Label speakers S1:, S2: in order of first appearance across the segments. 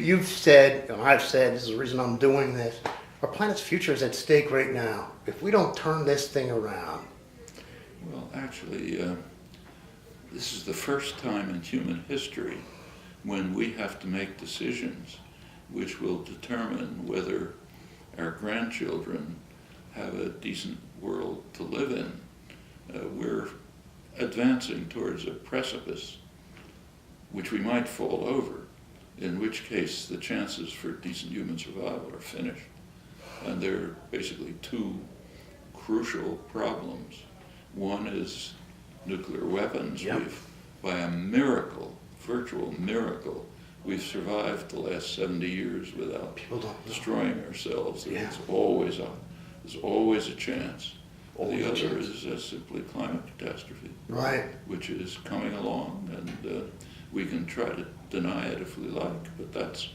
S1: You've said, and I've said, this is the reason I'm doing this, our planet's future is at stake right now. If we don't turn this thing around.
S2: Well, actually, this is the first time in human history when we have to make decisions which will determine whether our grandchildren have a decent world to live in. We're advancing towards a precipice which we might fall over, in which case the chances for decent human survival are finished. And there are basically two crucial problems. One is nuclear weapons.
S1: Yep.
S2: By a miracle, virtual miracle, we've survived the last 70 years without destroying ourselves.
S1: Yeah.
S2: There's always a chance. The other is simply climate catastrophe,
S1: Right.
S2: which is coming along, and we can try to deny it if we like, but that's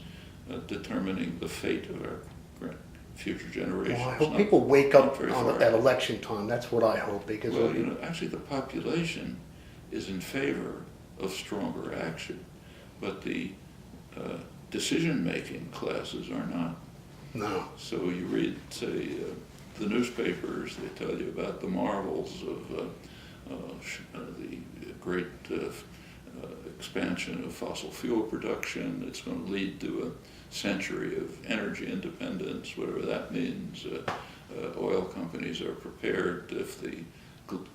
S2: determining the fate of our future generations.
S1: Well, I hope people wake up
S2: on
S1: at election time. That's what I hope. Because
S2: well, actually the population is in favor of stronger action, but the decision-making classes are not.
S1: No.
S2: So you read, say, the newspapers, they tell you about the marvels of the great expansion of fossil fuel production. It's going to lead to a century of energy independence, whatever that means. Oil companies are prepared, if the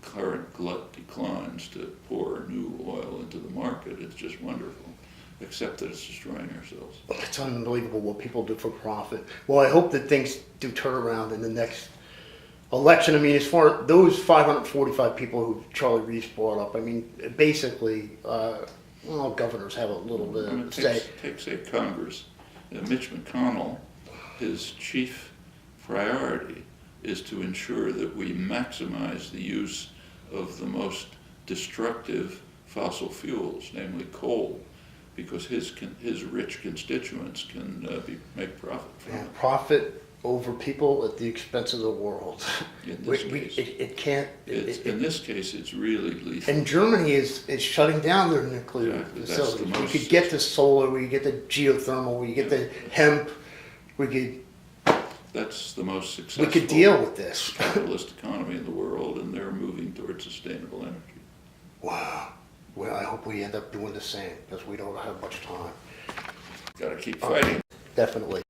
S2: current glut declines, to pour new oil into the market. It's just wonderful, except that it's destroying ourselves.
S1: It's unbelievable what people do for profit. Well, I hope that things do turn around in the next election. I mean, as far as those 545 people who Charlie Reese brought up, I mean, basically, well, governors have a little bit of say.
S2: Take, say, Congress. Mitch McConnell, his chief priority is to ensure that we maximize the use of the most destructive fossil fuels, namely coal, because his rich constituents can make profit from it.
S1: Profit over people at the expense of the world.
S2: In this case,
S1: it can't.
S2: In this case, it's really lethal.
S1: And Germany is shutting down their nuclear
S2: Exactly.
S1: facilities. We could get the solar, we could get the geothermal, we could get the hemp, we could.
S2: That's the most successful.
S1: We could deal with this.
S2: Capitalist economy in the world, and they're moving towards sustainable energy.
S1: Wow. Well, I hope we end up doing the same because we don't have much time.
S2: Got to keep fighting.
S1: Definitely.